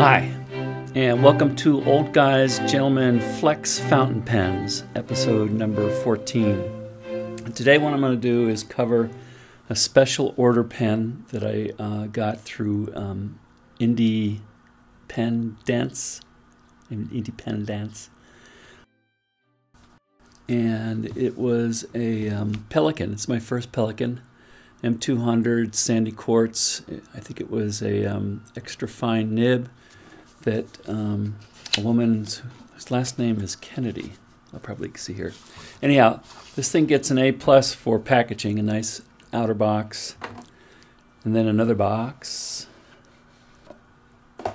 Hi, and welcome to Old Guys Gentlemen Flex Fountain Pens, episode number 14. And today what I'm going to do is cover a special order pen that I got through Independence. And it was a Pelikan. It's my first Pelikan. M200 sandy quartz. I think it was a extra fine nib that a woman's whose last name is Kennedy. I'll probably see here. Anyhow, this thing gets an A+ for packaging, a nice outer box, and then another box. I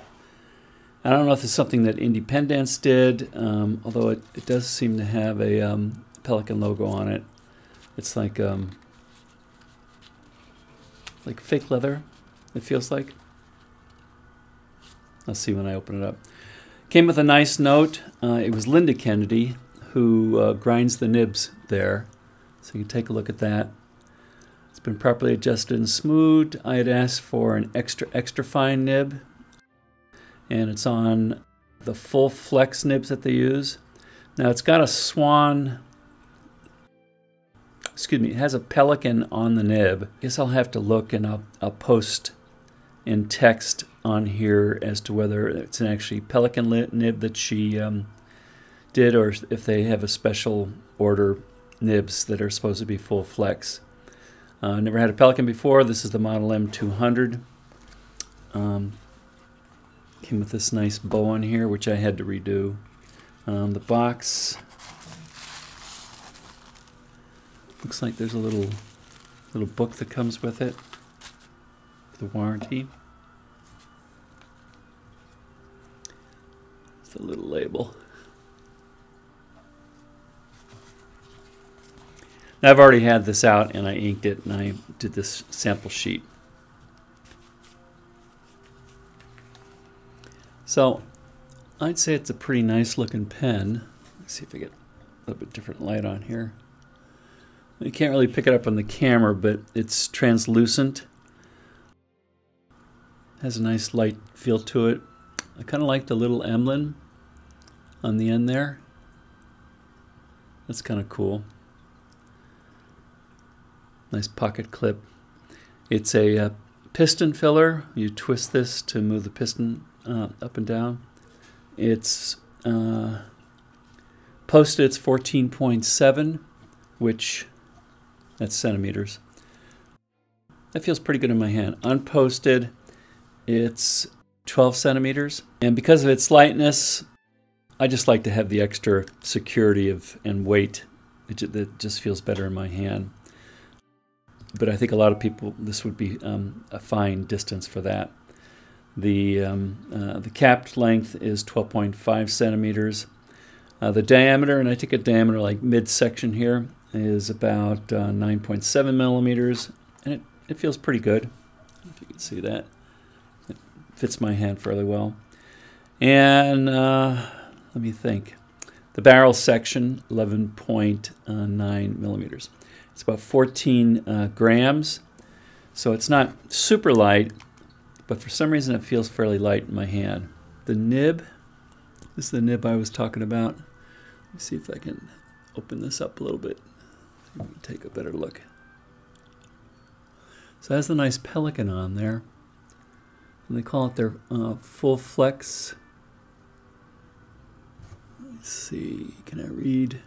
don't know if it's something that Independence did, although it does seem to have a Pelikan logo on it. It's like fake leather, it feels like. I'll see when I open it up. Came with a nice note. It was Linda Kennedy who grinds the nibs there. So you can take a look at that. It's been properly adjusted and smoothed. I had asked for an extra fine nib. And it's on the full flex nibs that they use. Now it's got a swan... it has a Pelikan on the nib. I guess I'll have to look and I'll post in text on here as to whether it's an actually Pelikan nib that she did, or if they have a special order nibs that are supposed to be full flex. Never had a Pelikan before. This is the model M200. Came with this nice bow on here, which I had to redo. The box... looks like there's a little book that comes with it, the warranty. It's a little label. Now I've already had this out and I inked it and I did this sample sheet. So I'd say it's a pretty nice looking pen. Let's see if I get a little bit different light on here. You can't really pick it up on the camera, but it's translucent. Has a nice light feel to it. I kind of like the little emblem on the end there. That's kind of cool. Nice pocket clip. It's a piston filler. You twist this to move the piston up and down. It's posted, it's 14.7, which... that's centimeters. That feels pretty good in my hand. Unposted, it's 12 centimeters. And because of its lightness, I just like to have the extra security and weight. It just feels better in my hand. But I think a lot of people, this would be a fine distance for that. The capped length is 12.5 centimeters. The diameter, and I take a diameter like midsection here, is about 9.7 millimeters, and it feels pretty good, if you can see that. It fits my hand fairly well. And let me think. The barrel section, 11.9 millimeters. It's about 14 grams, so it's not super light, but for some reason it feels fairly light in my hand. The nib, this is the nib I was talking about. Let me see if I can open this up a little bit. Take a better look. So it has a nice Pelikan on there. And they call it their full flex. Let's see, can I read?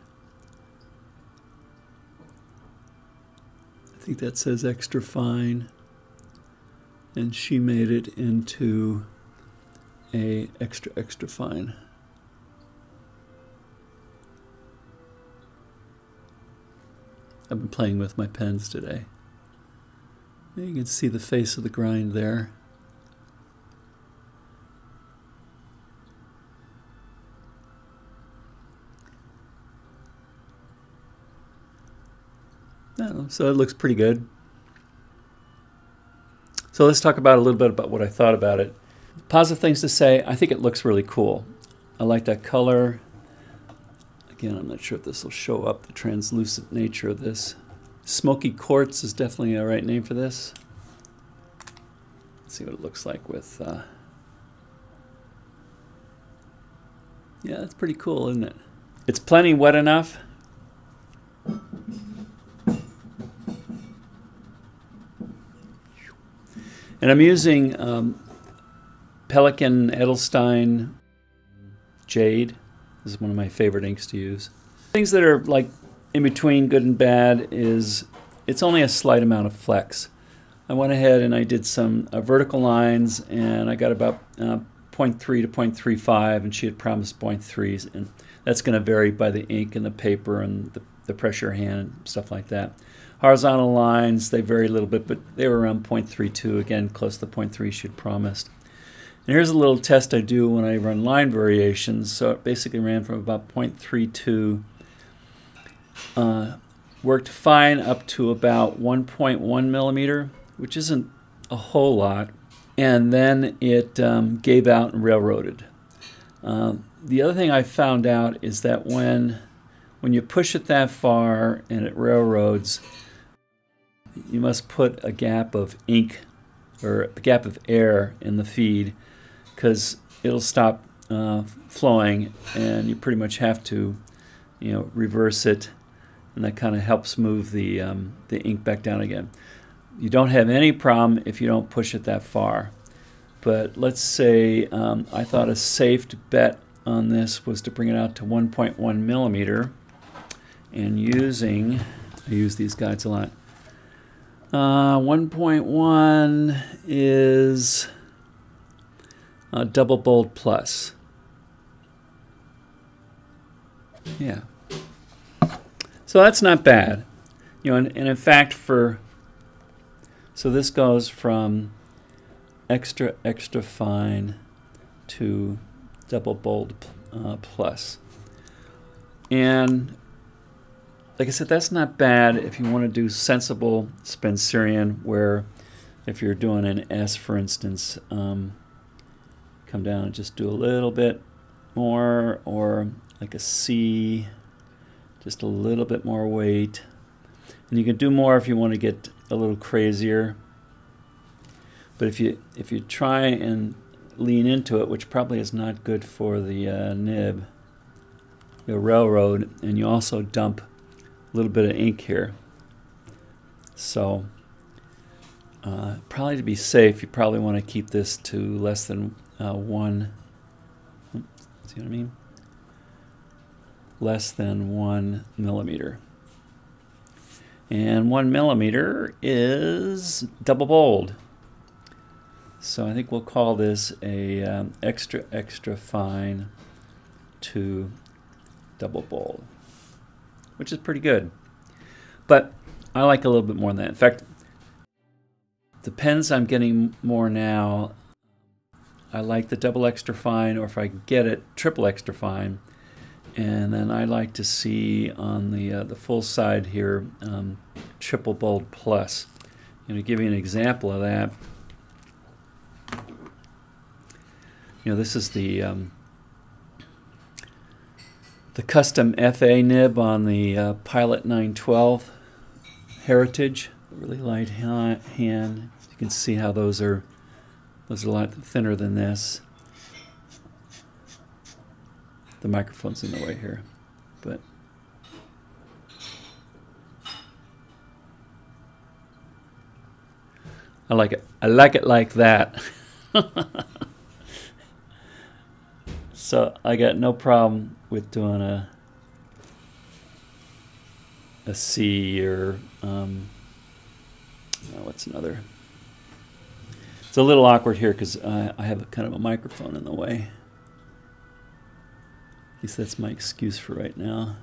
I think that says extra fine. And she made it into a extra fine. I've been playing with my pens today. You can see the face of the grind there. So it looks pretty good. So let's talk about a little bit about what I thought about it. Positive things to say, I think it looks really cool. I like that color. Again, I'm not sure if this will show up, the translucent nature of this. Smoky Quartz is definitely a right name for this. Let's see what it looks like with Yeah, that's pretty cool, isn't it? It's plenty wet enough. And I'm using Pelikan Edelstein Jade. This is one of my favorite inks to use. Things that are like in between good and bad is it's only a slight amount of flex. I went ahead and I did some vertical lines, and I got about 0.3 to 0.35, and she had promised 0.3s, and that's going to vary by the ink and the paper and the pressure hand and stuff like that. Horizontal lines, they vary a little bit, but they were around 0.32, again close to the 0.3 she had promised. And here's a little test I do when I run line variations. So it basically ran from about 0.32, worked fine up to about 1.1 millimeter, which isn't a whole lot. And then it gave out and railroaded. The other thing I found out is that when you push it that far and it railroads, you must put a gap of ink or a gap of air in the feed, because it'll stop flowing, and you pretty much have to, reverse it, and that kind of helps move the ink back down again. You don't have any problem if you don't push it that far. But let's say I thought a safe bet on this was to bring it out to 1.1 millimeter, and I use these guides a lot. 1.1 is double bold plus. Yeah. So that's not bad. And in fact, so this goes from extra fine to double bold plus. And like I said, that's not bad if you want to do sensible Spencerian, where if you're doing an S, for instance, come down and just do a little bit more, or like a C, just a little bit more weight. And you can do more if you want to get a little crazier. But if you try and lean into it, which probably is not good for the nib, you'll railroad, and you also dump a little bit of ink here. So probably to be safe, you probably want to keep this to less than 1. See what I mean? Less than 1 millimeter. And 1 millimeter is double bold. So I think we'll call this a extra fine to double bold, which is pretty good. But I like a little bit more than that. In fact, the pens I'm getting more now, I like the double extra fine, or if I get it, triple extra fine. And then I like to see on the full side here, triple bold plus. To give you an example of that, this is the custom FA nib on the Pilot 912 Heritage, really light hand. You can see how those are a lot thinner than this. The microphone's in the way here, but I like it. I like it like that. So I got no problem with doing a C, or what's another? It's a little awkward here because I have kind of a microphone in the way. At least that's my excuse for right now.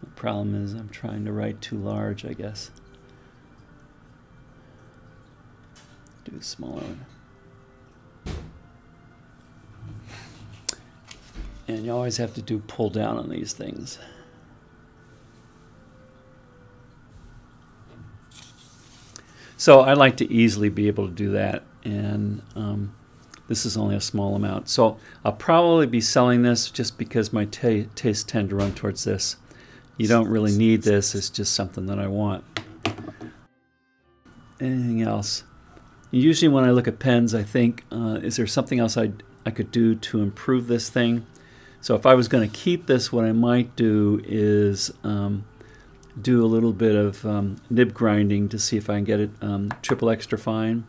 The problem is I'm trying to write too large, I guess. Do a smaller one. And you always have to do pull down on these things. So I like to easily be able to do that. And This is only a small amount. So I'll probably be selling this just because my tastes tend to run towards this. You don't really need this, it's just something that I want. Anything else? Usually when I look at pens, I think, is there something else I could do to improve this thing? So if I was going to keep this, what I might do is do a little bit of nib grinding to see if I can get it triple extra fine.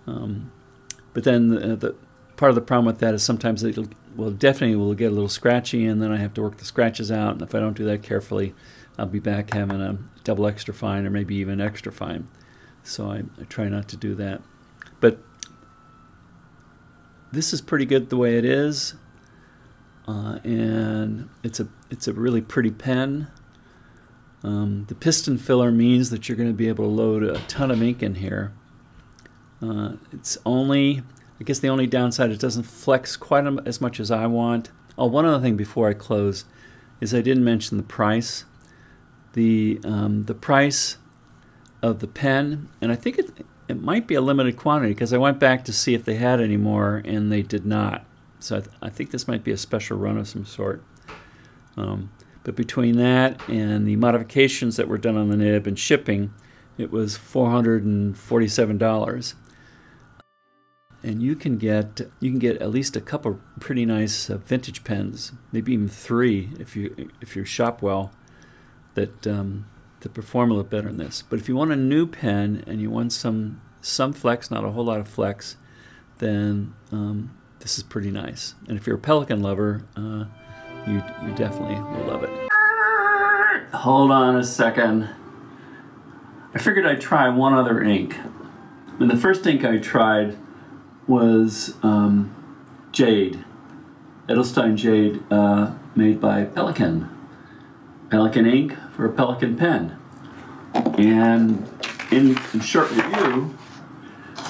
But then the part of the problem with that is sometimes it will definitely get a little scratchy, and then I have to work the scratches out, and if I don't do that carefully, I'll be back having a double extra fine or maybe even extra fine. So I try not to do that. But this is pretty good the way it is, and it's a really pretty pen. The piston filler means that you're going to be able to load a ton of ink in here. It's only, I guess the only downside, it doesn't flex quite as much as I want. Oh, one other thing before I close is I didn't mention the price. The price of the pen, and I think it might be a limited quantity because I went back to see if they had any more and they did not. So I think this might be a special run of some sort. But between that and the modifications that were done on the nib and shipping, it was $447. And you can get at least a couple pretty nice vintage pens, maybe even 3 if you shop well, that perform a little better than this. But if you want a new pen and you want some flex, not a whole lot of flex, then this is pretty nice. And if you're a Pelikan lover, you definitely will love it. Hold on a second. I figured I'd try one other ink. And the first ink I tried was Jade, Edelstein Jade, made by Pelikan. Pelikan ink for a Pelikan pen. And in short review,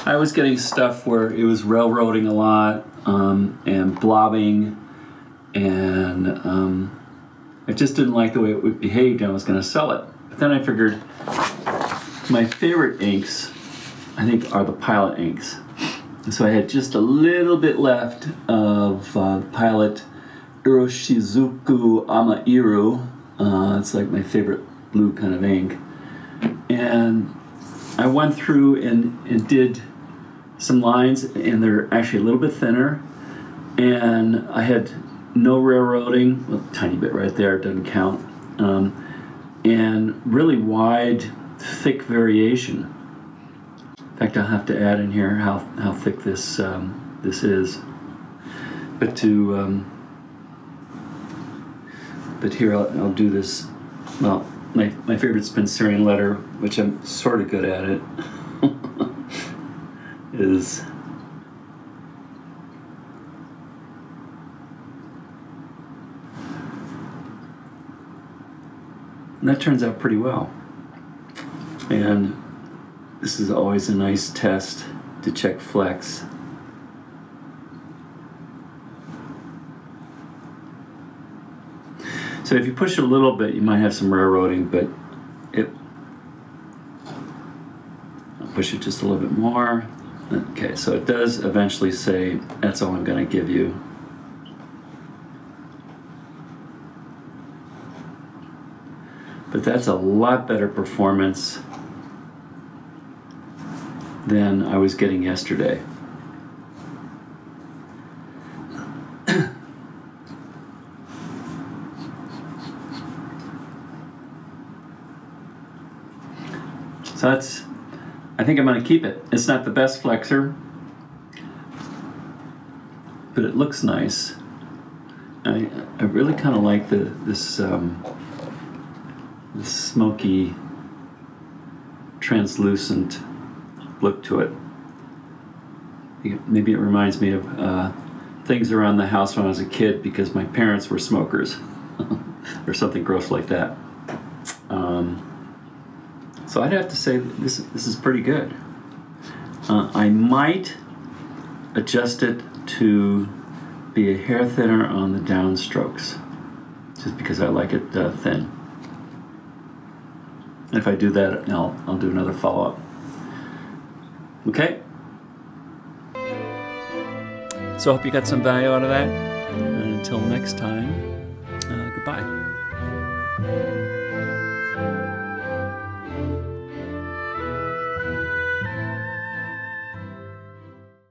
I was getting stuff where it was railroading a lot and blobbing, and I just didn't like the way it behaved, and I was going to sell it. But then I figured my favorite inks, I think, are the Pilot inks. And so I had just a little bit left of Pilot Iroshizuku ama-iro. It's like my favorite blue kind of ink. And I went through and did some lines, and they're actually a little bit thinner. And I had no railroading, well, a tiny bit right there, it doesn't count. And really wide, thick variation. In fact, I'll have to add in here how thick this is. But here I'll do this. Well, my favorite's been Syrian letter, which I'm sort of good at it. is and that turns out pretty well. And this is always a nice test to check flex. So if you push it a little bit, you might have some railroading, but I'll push it just a little bit more. Okay, so it does eventually say, that's all I'm going to give you. But that's a lot better performance than I was getting yesterday. So that's, I think I'm going to keep it. It's not the best flexor, but it looks nice. I really kind of like this smoky, translucent look to it. Maybe it reminds me of things around the house when I was a kid because my parents were smokers, or something gross like that. So I'd have to say this is pretty good. I might adjust it to be a hair thinner on the downstrokes, just because I like it thin. And if I do that, I'll do another follow-up. Okay? So I hope you got some value out of that. And until next time, goodbye.